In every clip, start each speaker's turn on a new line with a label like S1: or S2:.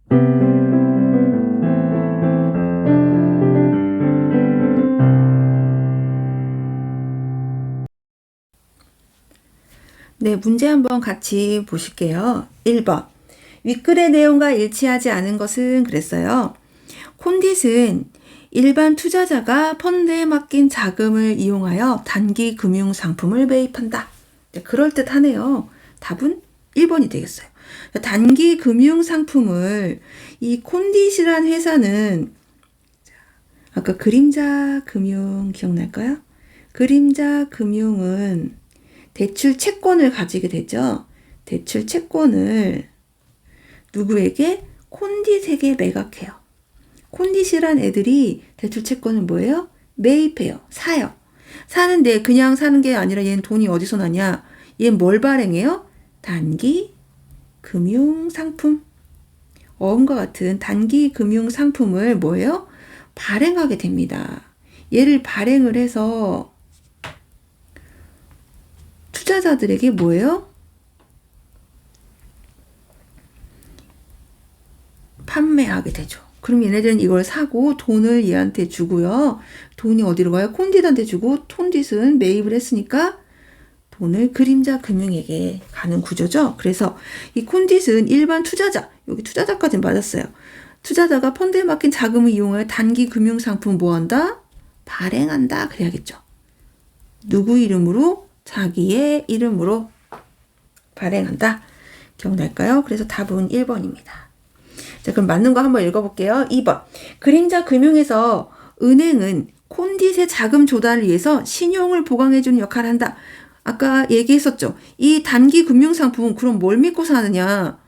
S1: 네, 문제 한번 같이 보실게요. 1번. 윗글의 내용과 일치하지 않은 것은 그랬어요. 콘딧은 일반 투자자가 펀드에 맡긴 자금을 이용하여 단기 금융 상품을 매입한다. 네, 그럴듯하네요. 답은 1번이 되겠어요. 단기 금융 상품을 이 콘딧이란 회사는 아까 그림자 금융 기억날까요? 그림자 금융은 대출 채권을 가지게 되죠. 대출 채권을 누구에게? 콘딧에게 매각해요. 콘딧이란 애들이 대출 채권을 뭐예요? 매입해요. 사요. 사는데 그냥 사는 게 아니라 얘는 돈이 어디서 나냐? 얘는 뭘 발행해요? 단기 금융 상품. 어음과 같은 단기 금융 상품을 뭐예요? 발행하게 됩니다. 얘를 발행을 해서 투자자들에게 뭐예요? 판매하게 되죠. 그럼 얘네들은 이걸 사고 돈을 얘한테 주고요. 돈이 어디로 가요? 콘딧한테 주고 콘딧은 매입을 했으니까 돈을 그림자 금융에게 가는 구조죠. 그래서 이 콘딧은 일반 투자자, 여기 투자자까지는 맞았어요. 투자자가 펀드에 맡긴 자금을 이용하여 단기 금융 상품 뭐 한다? 발행한다 그래야겠죠. 누구 이름으로? 자기의 이름으로 발행한다. 기억날까요? 그래서 답은 1번입니다. 자, 그럼 맞는 거 한번 읽어볼게요. 2번. 그림자 금융에서 은행은 콘딧의 자금 조달을 위해서 신용을 보강해주는 역할을 한다. 아까 얘기했었죠. 이 단기 금융상품은 그럼 뭘 믿고 사느냐.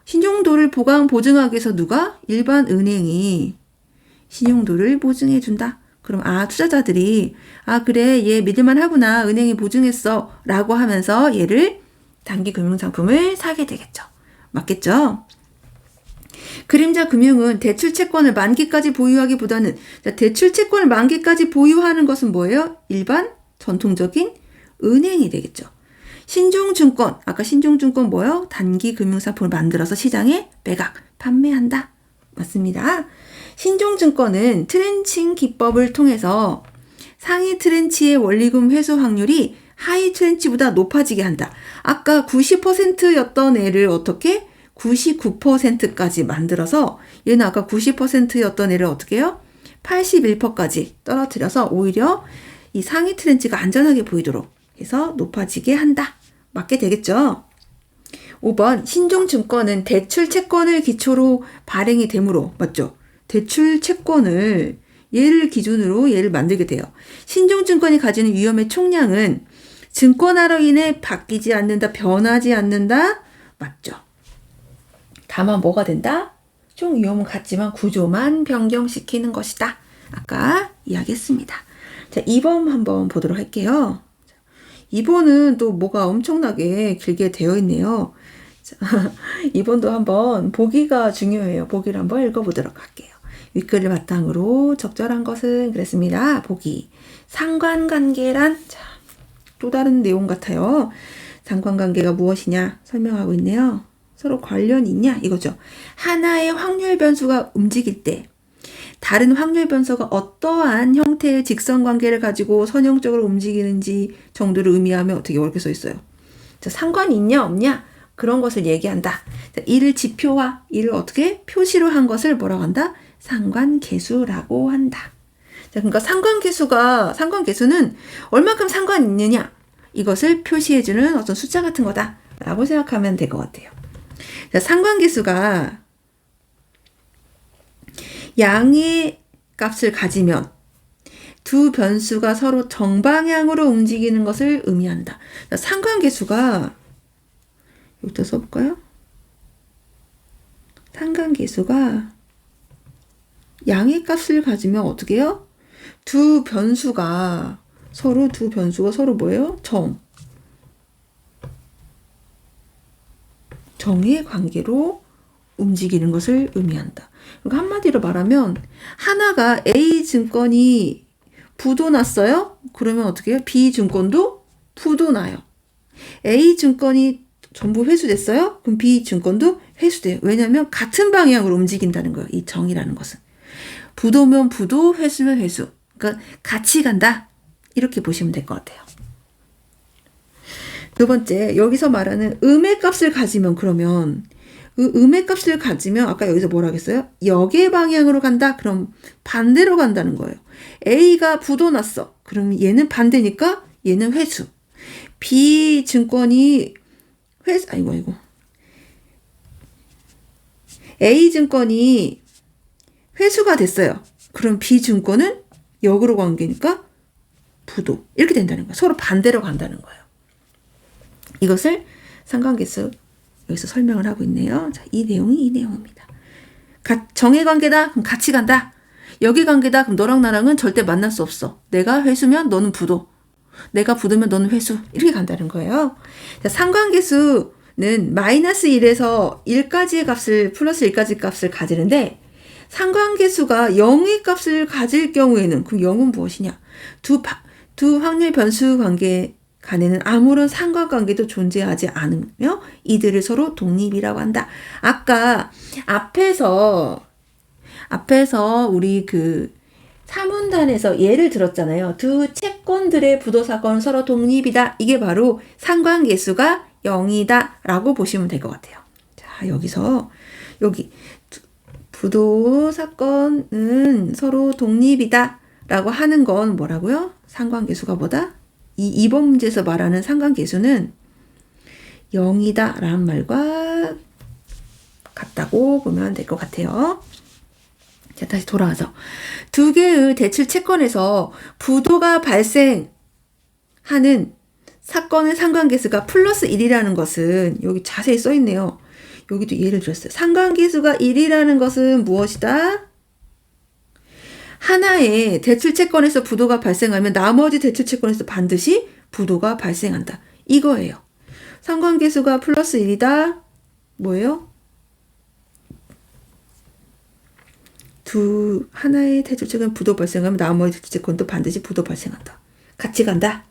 S1: 신용도를 보증하기 위해서 누가? 일반 은행이 신용도를 보증해준다. 그럼 투자자들이 그래 얘 믿을만 하구나. 은행이 보증했어. 라고 하면서 얘를 단기 금융상품을 사게 되겠죠. 맞겠죠? 그림자 금융은 대출 채권을 만기까지 보유하기보다는 대출 채권을 만기까지 보유하는 것은 뭐예요? 일반 전통적인 은행이 되겠죠. 신종증권, 아까 신종증권 뭐예요? 단기 금융상품을 만들어서 시장에 매각, 판매한다. 맞습니다. 신종증권은 트렌칭 기법을 통해서 상위 트렌치의 원리금 회수 확률이 하위 트렌치보다 높아지게 한다. 아까 90%였던 애를 어떻게? 99%까지 만들어서 얘는 아까 90%였던 애를 어떻게 해요? 81%까지 떨어뜨려서 오히려 이 상위 트렌치가 안전하게 보이도록 해서 높아지게 한다. 맞게 되겠죠? 5번 신종증권은 대출 채권을 기초로 발행이 되므로 맞죠? 대출 채권을 얘를 기준으로 얘를 만들게 돼요. 신종증권이 가지는 위험의 총량은 증권화로 인해 바뀌지 않는다, 변하지 않는다. 맞죠? 다만 뭐가 된다? 총 위험은 같지만 구조만 변경시키는 것이다. 아까 이야기했습니다. 자, 2번 한번 보도록 할게요. 2번은 또 뭐가 엄청나게 길게 되어 있네요. 자, 2번도 한번 보기가 중요해요. 보기를 한번 읽어보도록 할게요. 윗글을 바탕으로 적절한 것은 그랬습니다. 보기. 상관관계란 또 다른 내용 같아요. 상관관계가 무엇이냐 설명하고 있네요. 서로 관련이 있냐 이거죠. 하나의 확률 변수가 움직일 때 다른 확률 변수가 어떠한 형태의 직선관계를 가지고 선형적으로 움직이는지 정도를 의미하면 어떻게 이렇게 써 있어요. 자, 상관이 있냐 없냐 그런 것을 얘기한다. 자, 이를 지표화, 이를 어떻게 표시로 한 것을 뭐라고 한다? 상관계수라고 한다. 자, 그러니까 상관계수는 얼마큼 상관이 있느냐 이것을 표시해주는 어떤 숫자 같은 거다라고 생각하면 될 것 같아요. 자, 상관계수가 양의 값을 가지면 두 변수가 서로 정방향으로 움직이는 것을 의미한다. 자, 상관계수가 여기다 써볼까요? 상관계수가 양의 값을 가지면 어떻게 해요? 두 변수가 서로 뭐예요? 정의 관계로 움직이는 것을 의미한다. 그러니까 한마디로 말하면 하나가 A 증권이 부도 났어요? 그러면 어떻게 해요? B 증권도 부도 나요. A 증권이 전부 회수됐어요? 그럼 B 증권도 회수돼요. 왜냐하면 같은 방향으로 움직인다는 거예요. 이 정이라는 것은. 부도면 부도, 회수면 회수. 그러니까 같이 간다. 이렇게 보시면 될 것 같아요. 두 번째, 여기서 말하는 음의 값을 가지면 그러면 음의 값을 가지면 아까 여기서 뭐라 했어요? 역의 방향으로 간다? 그럼 반대로 간다는 거예요. A가 부도 났어. 그럼 얘는 반대니까 얘는 회수. B 증권이 회수, 아이고. A 증권이 회수가 됐어요. 그럼 B 증권은 역으로 관계니까 부도. 이렇게 된다는 거예요. 서로 반대로 간다는 거예요. 이것을 상관계수 여기서 설명을 하고 있네요. 자, 이 내용입니다. 정의 관계다? 그럼 같이 간다. 역의 관계다? 그럼 너랑 나랑은 절대 만날 수 없어. 내가 회수면 너는 부도. 내가 부도면 너는 회수. 이렇게 간다는 거예요. 자, 상관계수는 마이너스 1에서 1까지의 값을 플러스 1까지 값을 가지는데 상관계수가 0의 값을 가질 경우에는 그럼 0은 무엇이냐? 두 확률 변수 관계 간에는 아무런 상관관계도 존재하지 않으며 이들을 서로 독립이라고 한다. 아까 앞에서 우리 그 사문단에서 예를 들었잖아요. 두 채권들의 부도사건은 서로 독립이다. 이게 바로 상관계수가 0이다 라고 보시면 될 것 같아요. 자, 여기서 여기 부도사건은 서로 독립이다 라고 하는 건 뭐라고요? 상관계수가 뭐다? 이 2번 문제에서 말하는 상관계수는 0이다 라는 말과 같다고 보면 될 것 같아요. 자, 다시 돌아와서 두 개의 대출 채권에서 부도가 발생하는 사건의 상관계수가 플러스 1이라는 것은 여기 자세히 써 있네요. 여기도 예를 들었어요. 상관계수가 1이라는 것은 무엇이다? 하나의 대출 채권에서 부도가 발생하면 나머지 대출 채권에서 반드시 부도가 발생한다. 이거예요. 상관계수가 플러스 1이다. 뭐예요? 하나의 대출 채권 부도 발생하면 나머지 대출 채권도 반드시 부도 발생한다. 같이 간다.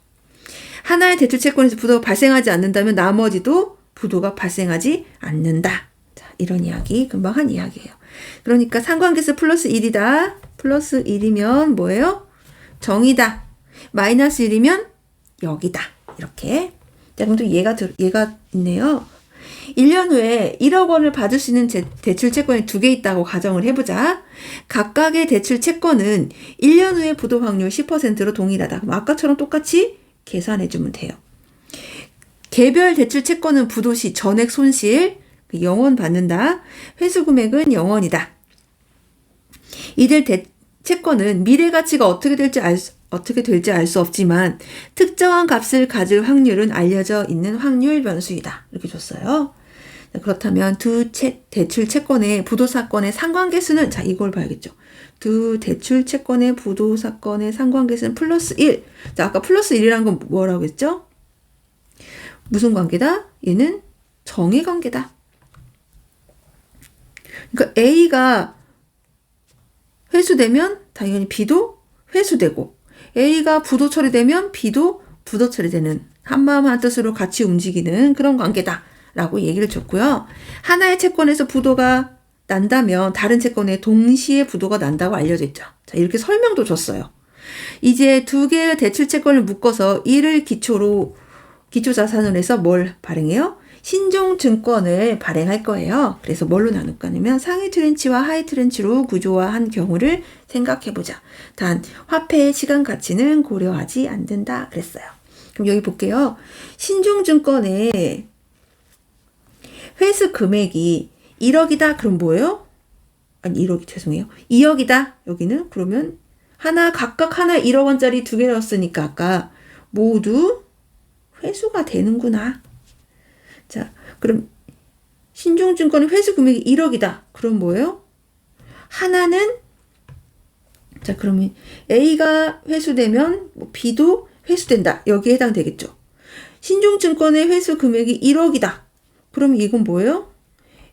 S1: 하나의 대출 채권에서 부도가 발생하지 않는다면 나머지도 부도가 발생하지 않는다. 자, 이런 이야기 금방 한 이야기예요. 그러니까 상관계수 플러스 1이다. 플러스 1이면 뭐예요? 정이다. 마이너스 1이면 역이다. 이렇게. 자, 그럼 또 얘가 있네요. 1년 후에 1억 원을 받을 수 있는 대출 채권이 2개 있다고 가정을 해보자. 각각의 대출 채권은 1년 후에 부도 확률 10%로 동일하다. 그럼 아까처럼 똑같이 계산해주면 돼요. 개별 대출 채권은 부도 시 전액 손실 0원 받는다. 회수 금액은 0원이다. 이들 채권은 미래 가치가 어떻게 될지 알 수 없지만 특정한 값을 가질 확률은 알려져 있는 확률 변수이다. 이렇게 줬어요. 그렇다면 두 대출 채권의 부도 사건의 상관계수는 자, 이걸 봐야겠죠. 두 대출 채권의 부도 사건의 상관계수는 플러스 1. 자, 아까 플러스 1이라는 건 뭐라고 했죠? 무슨 관계다? 얘는 정의 관계다. 그러니까 A가 회수되면 당연히 B도 회수되고 A가 부도 처리되면 B도 부도 처리되는 한마음 한뜻으로 같이 움직이는 그런 관계다 라고 얘기를 줬고요. 하나의 채권에서 부도가 난다면 다른 채권에 동시에 부도가 난다고 알려져 있죠. 자, 이렇게 설명도 줬어요. 이제 두 개의 대출 채권을 묶어서 이를 기초자산으로 해서 뭘 발행해요? 신종증권을 발행할 거예요. 그래서 뭘로 나눌 거냐면 상위 트렌치와 하위 트렌치로 구조화한 경우를 생각해보자. 단 화폐의 시간 가치는 고려하지 않는다 그랬어요. 그럼 여기 볼게요. 신종증권의 회수 금액이 1억이다. 그럼 뭐예요? 아니 1억이 죄송해요. 2억이다. 여기는 그러면 각각 하나 1억 원짜리 2개 넣었으니까 아까 모두 회수가 되는구나. 자, 그럼 신종증권의 회수 금액이 1억이다. 그럼 뭐예요? 하나는 자, 그러면 A가 회수되면 B도 회수된다. 여기에 해당되겠죠. 신종증권의 회수 금액이 1억이다. 그럼 이건 뭐예요?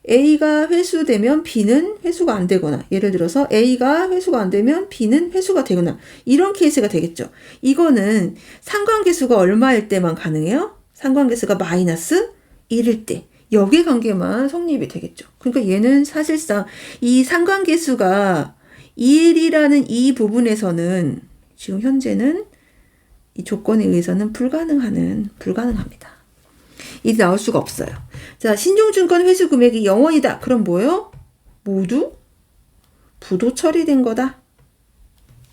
S1: A가 회수되면 B는 회수가 안 되거나 예를 들어서 A가 회수가 안 되면 B는 회수가 되거나 이런 케이스가 되겠죠. 이거는 상관계수가 얼마일 때만 가능해요? 상관계수가 마이너스 1일 때 역의 관계만 성립이 되겠죠. 그러니까 얘는 사실상 이 상관계수가 1이라는 이 부분에서는 지금 현재는 이 조건에 의해서는 불가능합니다. 이게 나올 수가 없어요. 자, 신종증권 회수 금액이 0원이다. 그럼 뭐예요? 모두 부도 처리된 거다.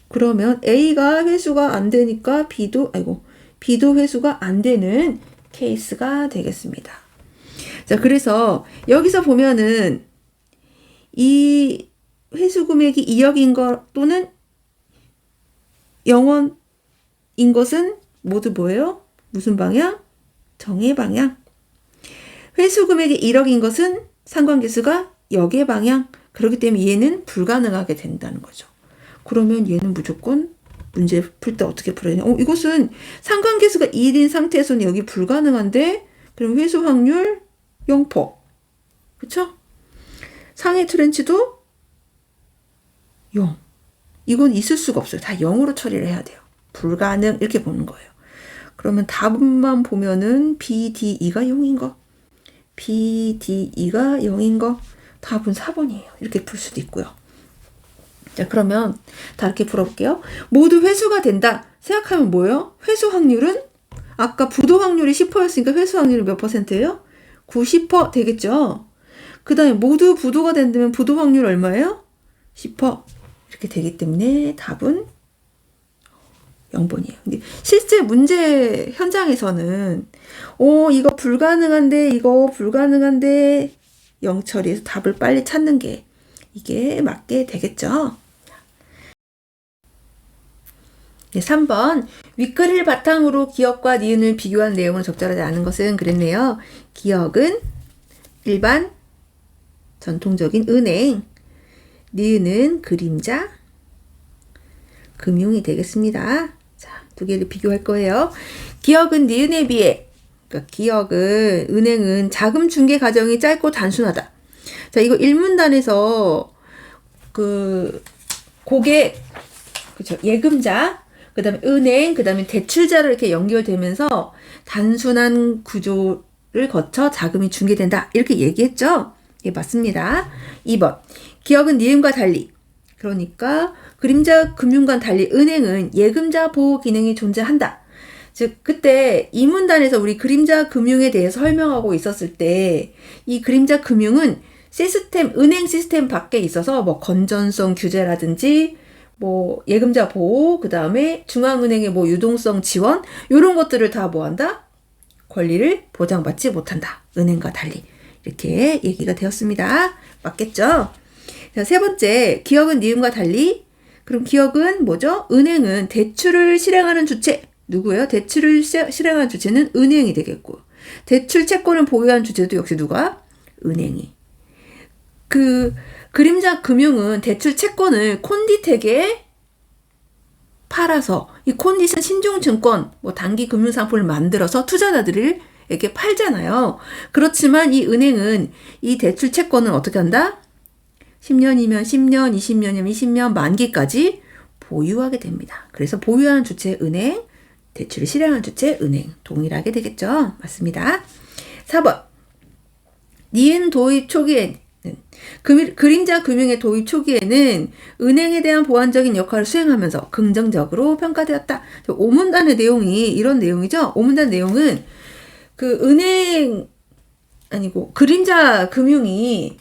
S1: 그러면 A가 회수가 안 되니까 B도 회수가 안 되는 케이스가 되겠습니다. 자, 그래서 여기서 보면은 이 회수 금액이 2억인 것 또는 0원인 것은 모두 뭐예요? 무슨 방향? 정의 방향. 회수 금액이 1억인 것은 상관계수가 역의 방향. 그렇기 때문에 얘는 불가능하게 된다는 거죠. 그러면 얘는 무조건 문제 풀 때 어떻게 풀어야 되냐? 이것은 상관계수가 1인 상태에서는 여기 불가능한데 그럼 회수 확률 0%. 그쵸? 상해 트렌치도 0. 이건 있을 수가 없어요. 다 0으로 처리를 해야 돼요. 불가능 이렇게 보는 거예요. 그러면 답만 보면은 B, D, E가 0인 거. B, D, E가 0인 거. 답은 4번이에요. 이렇게 풀 수도 있고요. 자, 그러면 다 이렇게 풀어볼게요. 모두 회수가 된다 생각하면 뭐예요? 회수 확률은 아까 부도 확률이 10%였으니까 회수 확률이 몇 %예요? 90% 되겠죠? 그 다음에 모두 부도가 된다면 부도 확률 얼마예요? 10% 이렇게 되기 때문에 답은 0번이에요. 근데 실제 문제 현장에서는 이거 불가능한데 0 처리해서 답을 빨리 찾는 게 이게 맞게 되겠죠. 네, 3번 윗글을 바탕으로 기억과 니은을 비교한 내용을 적절하지 않은 것은 그랬네요. 기억은 일반 전통적인 은행, 니은은 그림자, 금융이 되겠습니다. 자, 두 개를 비교할 거예요. 기억은 니은에 비해, 그러니까 기억은 은행은 자금 중개 과정이 짧고 단순하다. 자, 이거 일문단에서 그 고객, 그렇죠, 예금자, 그다음에 은행, 그다음에 대출자로 이렇게 연결되면서 단순한 구조를 거쳐 자금이 중개된다. 이렇게 얘기했죠? 예, 맞습니다. 2번. 기억은 니은과 달리. 그러니까 그림자 금융과 달리 은행은 예금자 보호 기능이 존재한다. 즉 그때 이 문단에서 우리 그림자 금융에 대해서 설명하고 있었을 때 이 그림자 금융은 은행 시스템 밖에 있어서 뭐 건전성 규제라든지 뭐 예금자 보호, 그 다음에 중앙은행의 뭐 유동성 지원 이런 것들을 다 뭐한다? 권리를 보장받지 못한다. 은행과 달리 이렇게 얘기가 되었습니다. 맞겠죠? 자, 세 번째, 기억은 니은과 달리. 그럼 기억은 뭐죠? 은행은 대출을 실행하는 주체. 누구예요? 대출을 실행하는 주체는 은행이 되겠고, 대출 채권을 보유한 주체도 역시 누가? 은행이. 그림자 금융은 대출 채권을 콘디텍에 팔아서 이 콘디는 신종증권, 뭐 단기 금융상품을 만들어서 투자자들에게 팔잖아요. 그렇지만 이 은행은 이 대출 채권을 어떻게 한다? 10년이면 10년, 20년이면 20년, 만기까지 보유하게 됩니다. 그래서 보유하는 주체 은행, 대출을 실행하는 주체 은행, 동일하게 되겠죠. 맞습니다. 4번. 니은 도입 초기에는 그림자 금융의 도입 초기에는 은행에 대한 보완적인 역할을 수행하면서 긍정적으로 평가되었다. 5문단의 내용이 이런 내용이죠. 5문단 내용은 그 은행 아니고 그림자 금융이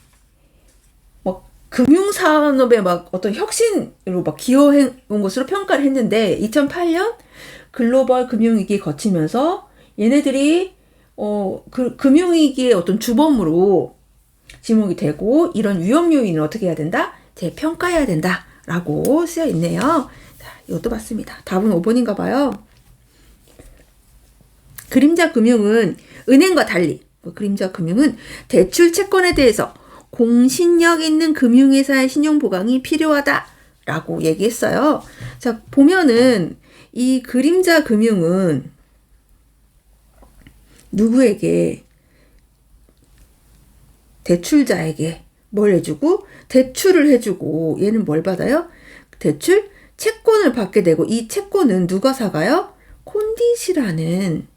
S1: 막 금융산업의 막 어떤 혁신으로 막 기여해 온 것으로 평가를 했는데 2008년 글로벌 금융위기 거치면서 얘네들이 금융위기의 어떤 주범으로 지목이 되고 이런 위험 요인을 어떻게 해야 된다? 재평가해야 된다라고 쓰여 있네요. 자, 이것도 맞습니다. 답은 5번인가 봐요. 그림자 금융은 은행과 달리 그림자 금융은 대출 채권에 대해서 공신력 있는 금융회사의 신용 보강이 필요하다라고 얘기했어요. 자, 보면은 이 그림자 금융은 누구에게? 대출자에게 뭘 해주고? 대출을 해주고 얘는 뭘 받아요? 대출 채권을 받게 되고 이 채권은 누가 사가요? 콘딧이라는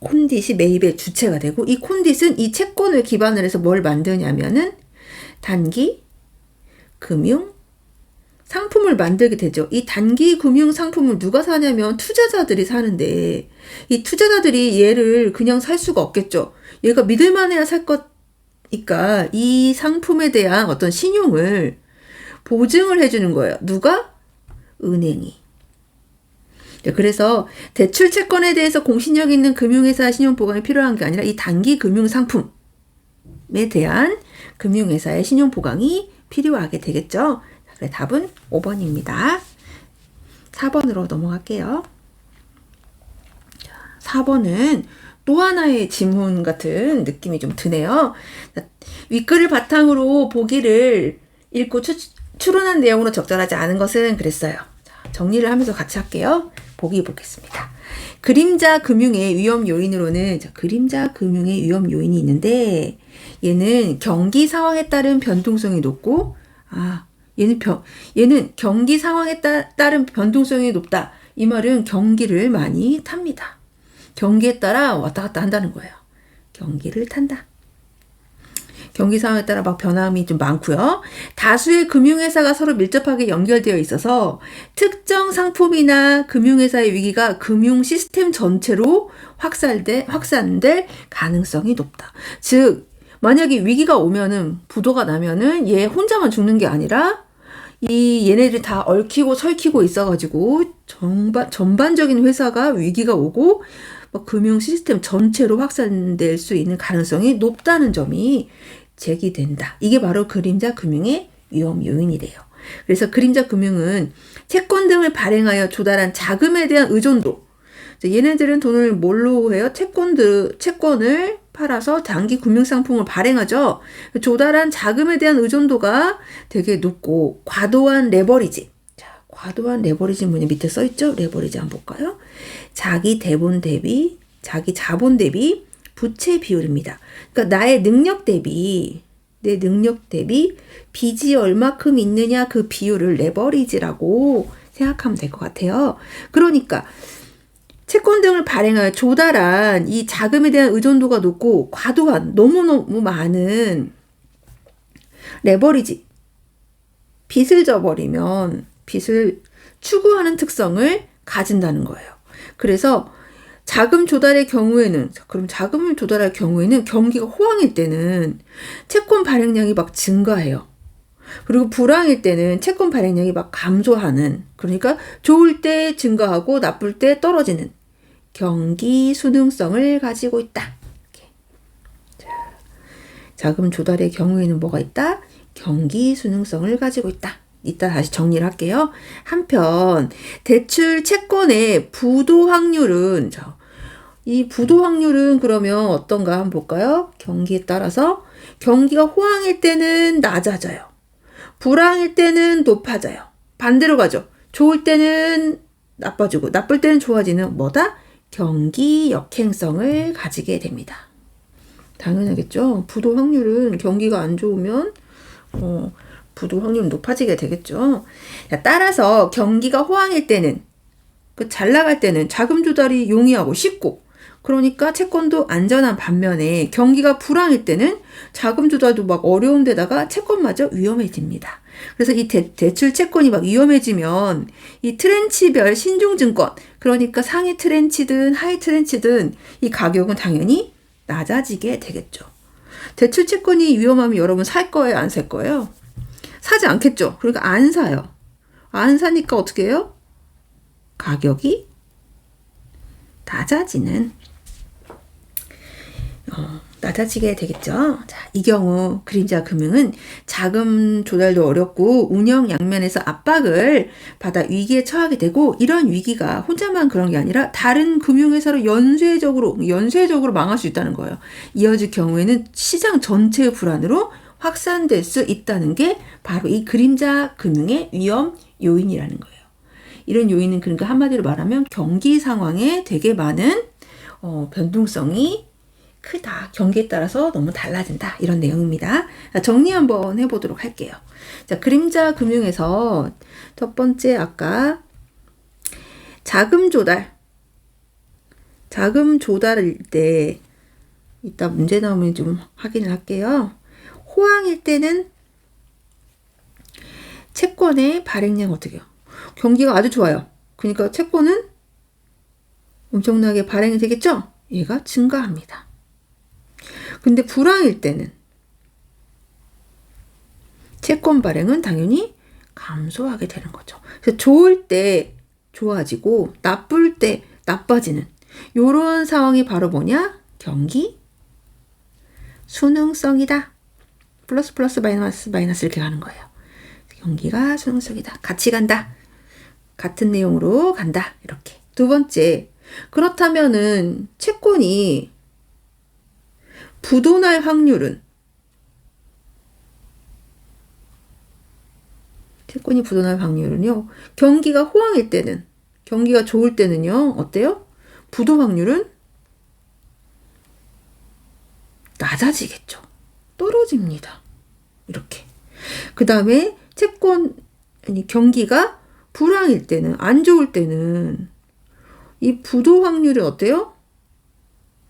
S1: 콘딧이 매입의 주체가 되고, 이 콘딧은 이 채권을 기반으로 해서 뭘 만드냐면은 단기 금융 상품을 만들게 되죠. 이 단기 금융 상품을 누가 사냐면 투자자들이 사는데, 이 투자자들이 얘를 그냥 살 수가 없겠죠. 얘가 믿을만해야 살 거니까 이 상품에 대한 어떤 신용을 보증을 해주는 거예요. 누가? 은행이. 그래서 대출 채권에 대해서 공신력 있는 금융회사 신용 보강이 필요한 게 아니라 이 단기 금융 상품에 대한 금융회사의 신용 보강이 필요하게 되겠죠. 그래, 답은 5번입니다. 4번으로 넘어갈게요. 4번은 또 하나의 지문 같은 느낌이 좀 드네요. 윗글을 바탕으로 보기를 읽고 추론한 내용으로 적절하지 않은 것은 그랬어요. 자, 정리를 하면서 같이 할게요. 보기 보겠습니다. 그림자 금융의 위험 요인으로는, 그림자 금융의 위험 요인이 있는데, 얘는 경기 상황에 따른 변동성이 높고, 얘는 경기 상황에 따른 변동성이 높다. 이 말은 경기를 많이 탑니다. 경기에 따라 왔다 갔다 한다는 거예요. 경기를 탄다. 경기 상황에 따라 막 변함이 좀 많고요. 다수의 금융회사가 서로 밀접하게 연결되어 있어서 특정 상품이나 금융회사의 위기가 금융 시스템 전체로 확산될 가능성이 높다. 즉, 만약에 위기가 오면은, 부도가 나면은 얘 혼자만 죽는 게 아니라 얘네들이 다 얽히고 설키고 있어가지고 전반적인 회사가 위기가 오고 금융 시스템 전체로 확산될 수 있는 가능성이 높다는 점이 제기된다. 이게 바로 그림자 금융의 위험 요인이래요. 그래서 그림자 금융은 채권 등을 발행하여 조달한 자금에 대한 의존도. 얘네들은 돈을 뭘로 해요? 채권을 팔아서 단기 금융상품을 발행하죠. 조달한 자금에 대한 의존도가 되게 높고, 과도한 레버리지. 자, 과도한 레버리지 뭐냐 밑에 써있죠? 레버리지 한번 볼까요? 자기 자본 대비 부채 비율입니다. 그러니까 내 능력 대비 빚이 얼마큼 있느냐, 그 비율을 레버리지라고 생각하면 될 것 같아요. 그러니까 채권 등을 발행하여 조달한 이 자금에 대한 의존도가 높고 과도한, 너무너무 많은 레버리지, 빚을 져버리면 빚을 추구하는 특성을 가진다는 거예요. 그래서 자금 조달의 경우에는, 그럼 자금을 조달할 경우에는 경기가 호황일 때는 채권 발행량이 막 증가해요. 그리고 불황일 때는 채권 발행량이 막 감소하는, 그러니까 좋을 때 증가하고 나쁠 때 떨어지는 경기 순응성을 가지고 있다. 자, 자금 조달의 경우에는 뭐가 있다? 경기 순응성을 가지고 있다. 이따 다시 정리를 할게요. 한편 대출 채권의 부도 확률은, 이 부도 확률은 그러면 어떤가 한번 볼까요? 경기에 따라서 경기가 호황일 때는 낮아져요. 불황일 때는 높아져요. 반대로 가죠. 좋을 때는 나빠지고 나쁠 때는 좋아지는 뭐다? 경기 역행성을 가지게 됩니다. 당연하겠죠. 부도 확률은 경기가 안 좋으면 부도 확률은 높아지게 되겠죠. 따라서 경기가 호황일 때는, 잘 나갈 때는 자금 조달이 용이하고 쉽고, 그러니까 채권도 안전한 반면에 경기가 불황일 때는 자금 조달도 막 어려운 데다가 채권마저 위험해집니다. 그래서 이 대출 채권이 막 위험해지면 이 트렌치별 신중증권, 그러니까 상위 트렌치든 하위 트렌치든 이 가격은 당연히 낮아지게 되겠죠. 대출 채권이 위험하면 여러분 살 거예요? 안 살 거예요? 사지 않겠죠. 그러니까 안 사요. 안 사니까 어떻게 해요? 가격이 낮아지게 되겠죠. 자, 이 경우 그림자 금융은 자금 조달도 어렵고 운영 양면에서 압박을 받아 위기에 처하게 되고, 이런 위기가 혼자만 그런 게 아니라 다른 금융회사로 연쇄적으로 망할 수 있다는 거예요. 이어질 경우에는 시장 전체의 불안으로 확산될 수 있다는 게 바로 이 그림자 금융의 위험 요인이라는 거예요. 이런 요인은 그러니까 한마디로 말하면 경기 상황에 되게 많은 변동성이 크다. 경기에 따라서 너무 달라진다. 이런 내용입니다. 정리 한번 해보도록 할게요. 자, 그림자 금융에서 첫 번째 아까 자금 조달 자금 조달일 때 이따 문제 나오면 좀 확인을 할게요. 호황일 때는 채권의 발행량 어떻게 해요? 경기가 아주 좋아요. 그러니까 채권은 엄청나게 발행이 되겠죠? 얘가 증가합니다. 근데 불황일 때는 채권 발행은 당연히 감소하게 되는 거죠. 그래서 좋을 때 좋아지고 나쁠 때 나빠지는 이런 상황이 바로 뭐냐? 경기 순응성이다. 플러스 플러스 마이너스 마이너스 이렇게 가는 거예요. 경기가 순응성이다. 같이 간다. 같은 내용으로 간다. 이렇게. 두 번째, 그렇다면은 채권이 부도날 확률은 경기가 호황일 때는, 경기가 좋을 때는요, 어때요? 부도 확률은 낮아지겠죠. 떨어집니다. 이렇게. 그 다음에 경기가 불황일 때는, 안 좋을 때는 이 부도 확률이 어때요?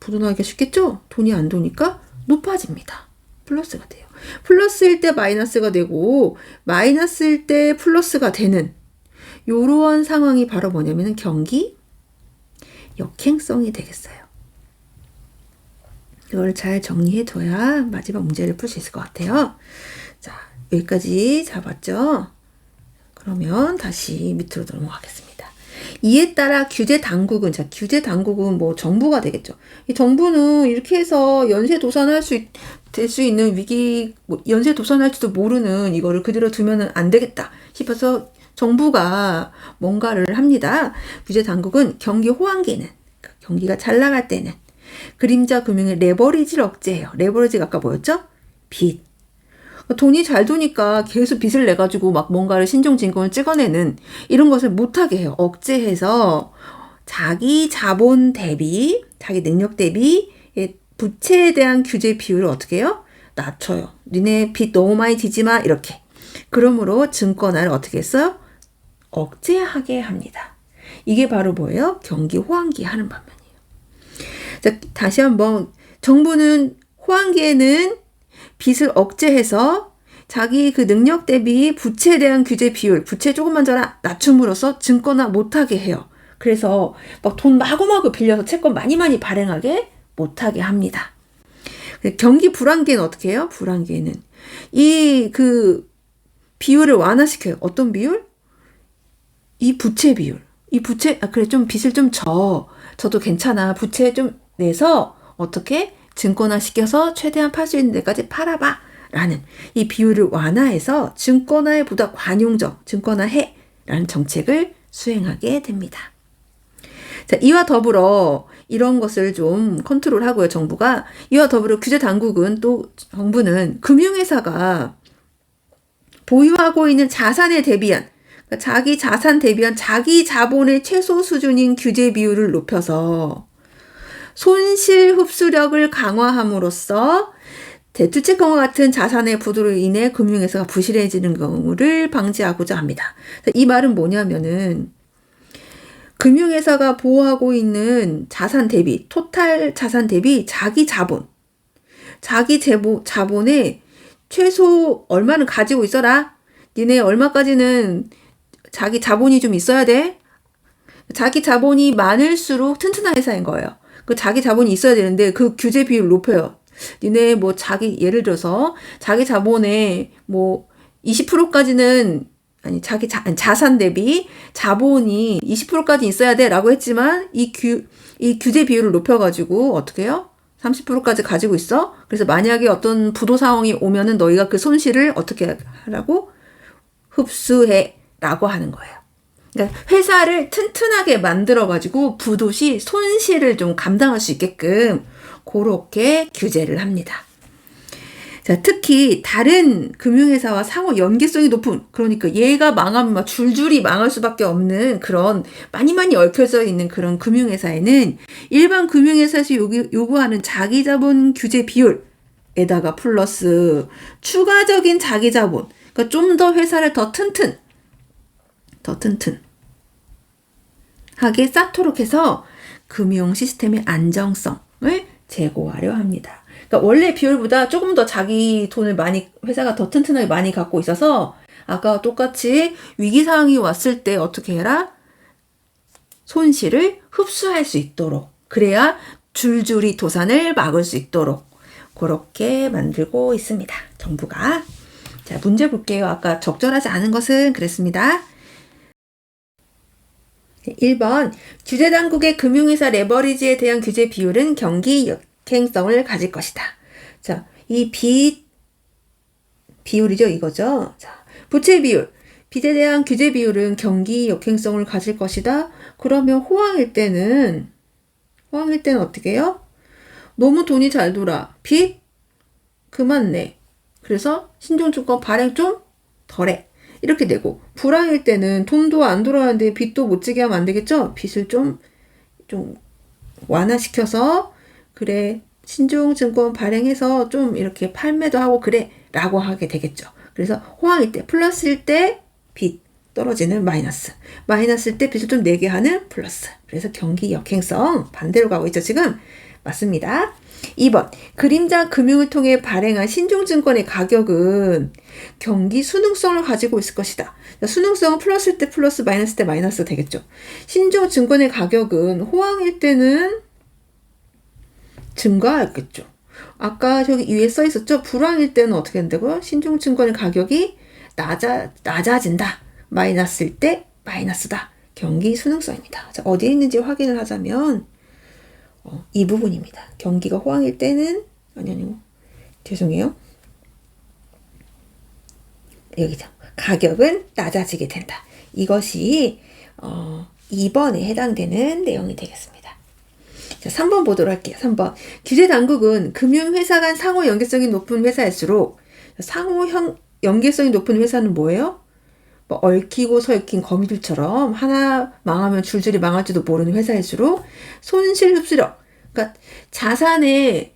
S1: 부도나기가 쉽겠죠? 돈이 안 도니까 높아집니다. 플러스가 돼요. 플러스일 때 마이너스가 되고 마이너스일 때 플러스가 되는 이러한 상황이 바로 뭐냐면 경기 역행성이 되겠어요. 이걸 잘 정리해 둬야 마지막 문제를 풀 수 있을 것 같아요. 자, 여기까지 잡았죠? 그러면 다시 밑으로 넘어가겠습니다. 이에 따라 규제 당국은, 자, 규제 당국은 뭐 정부가 되겠죠. 이 정부는 이렇게 해서 연쇄 도산할 될 수 있는 위기, 뭐 연쇄 도산할지도 모르는 이거를 그대로 두면은 안 되겠다 싶어서 정부가 뭔가를 합니다. 규제 당국은 경기 호황기는, 경기가 잘 나갈 때는 그림자 금융의 레버리지를 억제해요. 레버리지가 아까 뭐였죠? 빚. 돈이 잘 도니까 계속 빚을 내가지고 막 뭔가를 신종진공을 찍어내는 이런 것을 못하게 해요. 억제해서 자기 자본 대비, 자기 능력 대비 부채에 대한 규제 비율을 어떻게 해요? 낮춰요. 니네 빚 너무 많이 지지 마. 이렇게. 그러므로 증권화를 어떻게 했어요? 억제하게 합니다. 이게 바로 뭐예요? 경기 호황기 하는 방면이에요. 자, 다시 한번 정부는 호황기에는 빚을 억제해서 자기 그 능력 대비 부채에 대한 규제 비율, 부채 조금만 낮춤으로써 증권화 못하게 해요. 그래서 막 돈 마구마구 빌려서 채권 많이 발행하게 못하게 합니다. 경기 불황기에는 어떻게 해요? 불황기에는 이 그 비율을 완화시켜요. 어떤 비율? 이 부채 비율. 이 부채, 그래, 좀 빚을 좀 저도 괜찮아. 부채 좀 내서 어떻게 증권화 시켜서 최대한 팔 수 있는 데까지 팔아봐. 라는 이 비율을 완화해서 증권화에 보다 관용적, 증권화해. 라는 정책을 수행하게 됩니다. 자, 이와 더불어 이런 것을 좀 컨트롤하고요, 정부가. 이와 더불어 규제 당국은 또 정부는 금융회사가 보유하고 있는 자산에 대비한, 그러니까 자기 자산 대비한 자기 자본의 최소 수준인 규제 비율을 높여서 손실 흡수력을 강화함으로써 대투채권과 같은 자산의 부도로 인해 금융회사가 부실해지는 경우를 방지하고자 합니다. 이 말은 뭐냐면은 금융회사가 보호하고 있는 자산 대비, 토탈 자산 대비 자기 자본의 최소 얼마는 가지고 있어라. 니네 얼마까지는 자기 자본이 좀 있어야 돼. 자기 자본이 많을수록 튼튼한 회사인 거예요. 그 자기 자본이 있어야 되는데 그 규제 비율을 높여요. 니네 뭐 예를 들어서 자기 자본의 뭐 20%까지는 자기 자산 대비 자본이 20%까지 있어야 돼 라고 했지만 이 규제 비율을 높여가지고 어떻게 해요? 30%까지 가지고 있어? 그래서 만약에 어떤 부도 상황이 오면은 너희가 그 손실을 어떻게 하라고? 흡수해 라고 하는 거예요. 그러니까 회사를 튼튼하게 만들어가지고 부도 시 손실을 좀 감당할 수 있게끔 그렇게 규제를 합니다. 자, 특히 다른 금융회사와 상호 연계성이 높은, 그러니까 얘가 망하면 막 줄줄이 망할 수밖에 없는 그런 많이 얽혀져 있는 그런 금융회사에는 일반 금융회사에서 요구하는 자기자본 규제 비율에다가 플러스 추가적인 자기자본, 그러니까 좀 더 회사를 더 튼튼하게 쌓도록 해서 금융 시스템의 안정성을 제고하려 합니다. 그러니까 원래 비율보다 조금 더 자기 돈을 많이 회사가 더 튼튼하게 많이 갖고 있어서 아까와 똑같이 위기 상황이 왔을 때 어떻게 해라? 손실을 흡수할 수 있도록 그래야 줄줄이 도산을 막을 수 있도록 그렇게 만들고 있습니다. 정부가. 자, 문제 볼게요. 아까 적절하지 않은 것은 그랬습니다. 1번 규제당국의 금융회사 레버리지에 대한 규제 비율은 경기 역행성을 가질 것이다. 자, 이 비율이죠. 이거죠. 자, 부채 비율. 빚에 대한 규제 비율은 경기 역행성을 가질 것이다. 그러면 호황일 때는 어떻게 해요? 너무 돈이 잘 돌아. 빚 그만 내. 그래서 신종증권 발행 좀 덜해. 이렇게 되고 불황일 때는 돈도 안 돌아가는데 빚도 못 지게 하면 안 되겠죠? 빚을 좀 완화시켜서 그래 신종증권 발행해서 좀 이렇게 판매도 하고 그래 라고 하게 되겠죠. 그래서 호황일 때 플러스일 때 빚 떨어지는 마이너스일 때 빚을 좀 내게 하는 플러스. 그래서 경기 역행성 반대로 가고 있죠. 지금 맞습니다. 2번 그림자 금융을 통해 발행한 신종증권의 가격은 경기 순응성을 가지고 있을 것이다. 순응성은 플러스일 때 플러스 마이너스일 때 마이너스 되겠죠. 신종증권의 가격은 호황일 때는 증가했겠죠. 아까 저기 위에 써 있었죠. 불황일 때는 어떻게 된다고요? 신종증권의 가격이 낮아진다. 마이너스일 때 마이너스다. 경기 순응성입니다. 자, 어디에 있는지 확인을 하자면 이 부분입니다. 경기가 호황일 때는 죄송해요. 여기죠. 가격은 낮아지게 된다. 이것이 2번에 해당되는 내용이 되겠습니다. 자, 3번 보도록 할게요. 3번. 규제 당국은 금융회사 간 상호 연계성이 높은 회사일수록 상호 연계성이 높은 회사는 뭐예요? 뭐 얽히고 설킨 거미줄처럼 하나 망하면 줄줄이 망할지도 모르는 회사일수록 손실 흡수력, 그러니까 자산에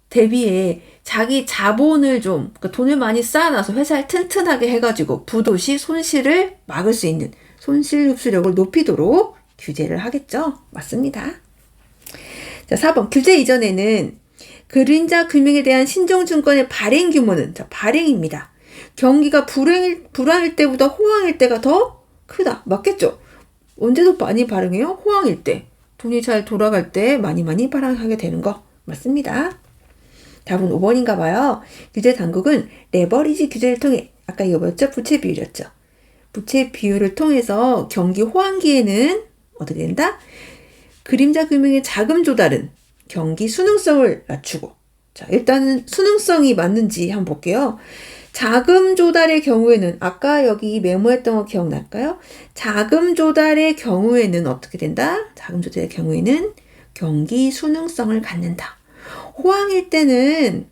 S1: 대비해 자기 자본을 그러니까 돈을 많이 쌓아놔서 회사를 튼튼하게 해가지고 부도시 손실을 막을 수 있는 손실 흡수력을 높이도록 규제를 하겠죠. 맞습니다. 자, 4번. 규제 이전에는 그림자 금융에 대한 신종증권의 발행 규모는 발행입니다. 경기가 불황일 때보다 호황일 때가 더 크다. 맞겠죠? 언제 더 많이 발행해요? 호황일 때. 돈이 잘 돌아갈 때 많이 발행하게 되는 거. 맞습니다. 답은 5번인가 봐요. 규제 당국은 레버리지 규제를 통해 아까 이거 뭐였죠? 부채 비율이었죠. 부채 비율을 통해서 경기 호황기에는 어떻게 된다? 그림자 금융의 자금 조달은 경기 순응성을 낮추고 자, 일단은 순응성이 맞는지 한번 볼게요. 자금 조달의 경우에는 아까 여기 메모했던 거 기억날까요? 자금 조달의 경우에는 어떻게 된다? 자금 조달의 경우에는 경기 순응성을 갖는다. 호황일 때는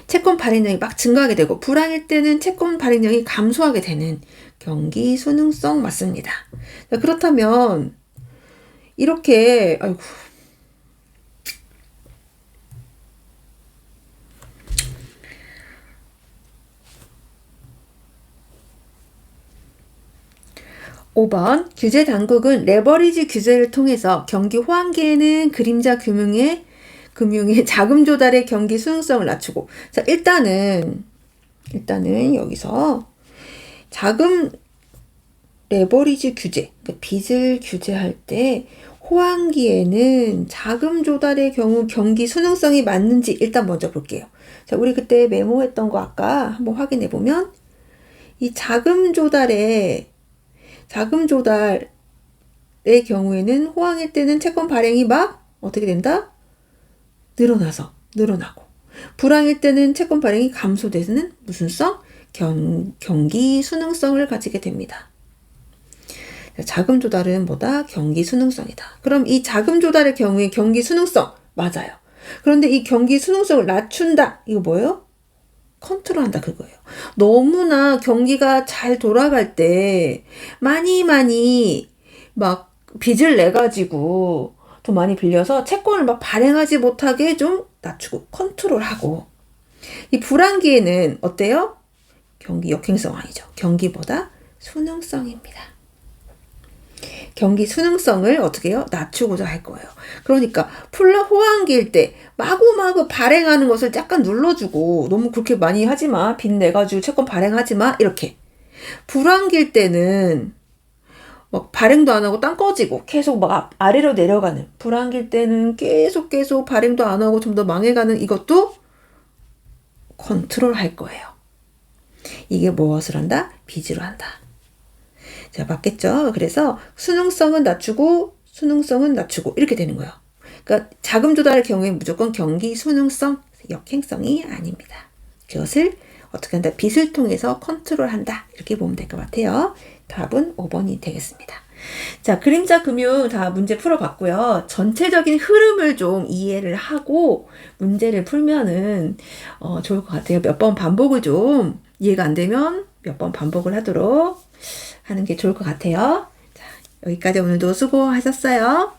S1: 채권 발행량이 막 증가하게 되고 불황일 때는 채권 발행량이 감소하게 되는 경기 순응성 맞습니다. 자, 그렇다면 이렇게 5번 규제 당국은 레버리지 규제를 통해서 경기 호황기에는 그림자 금융의 자금 조달의 경기 수능성을 낮추고 자 일단은 여기서 자금 레버리지 규제 그러니까 빚을 규제할 때 호황기에는 자금 조달의 경우 경기 수능성이 맞는지 일단 먼저 볼게요. 자 우리 그때 메모했던 거 아까 한번 확인해 보면 이 자금 조달의 경우에는 호황일 때는 채권 발행이 막 어떻게 된다? 늘어나고 불황일 때는 채권 발행이 감소되는 무슨 성? 경기 순응성을 가지게 됩니다. 자금 조달은 뭐다? 경기 순응성이다. 그럼 이 자금 조달의 경우에 경기 순응성 맞아요. 그런데 이 경기 순응성을 낮춘다. 이거 뭐예요? 컨트롤한다 그거예요. 너무나 경기가 잘 돌아갈 때 많이 막 빚을 내 가지고 돈 많이 빌려서 채권을 막 발행하지 못하게 좀 낮추고 컨트롤하고 이 불황기에는 어때요? 경기 역행성 아니죠. 경기보다 순응성입니다. 경기 수능성을 어떻게 해요? 낮추고자 할 거예요. 그러니까 호황기일 때 마구마구 발행하는 것을 약간 눌러주고 너무 그렇게 많이 하지 마. 빚 내가지고 채권 발행하지 마. 이렇게. 불황기일 때는 막 발행도 안 하고 땅 꺼지고 계속 막 아래로 내려가는, 불황기일 때는 계속 발행도 안 하고 좀 더 망해가는, 이것도 컨트롤 할 거예요. 이게 무엇을 한다? 빚으로 한다. 자, 맞겠죠? 그래서 수능성은 낮추고 이렇게 되는 거예요. 그러니까 자금 조달의 경우에 무조건 경기 수능성, 역행성이 아닙니다. 그것을 어떻게 한다? 빚을 통해서 컨트롤한다. 이렇게 보면 될 것 같아요. 답은 5번이 되겠습니다. 자, 그림자 금융 다 문제 풀어봤고요. 전체적인 흐름을 좀 이해를 하고 문제를 풀면은 좋을 것 같아요. 몇 번 반복을 좀, 이해가 안 되면 몇 번 반복을 하도록 하는 게 좋을 것 같아요. 자, 여기까지 오늘도 수고하셨어요.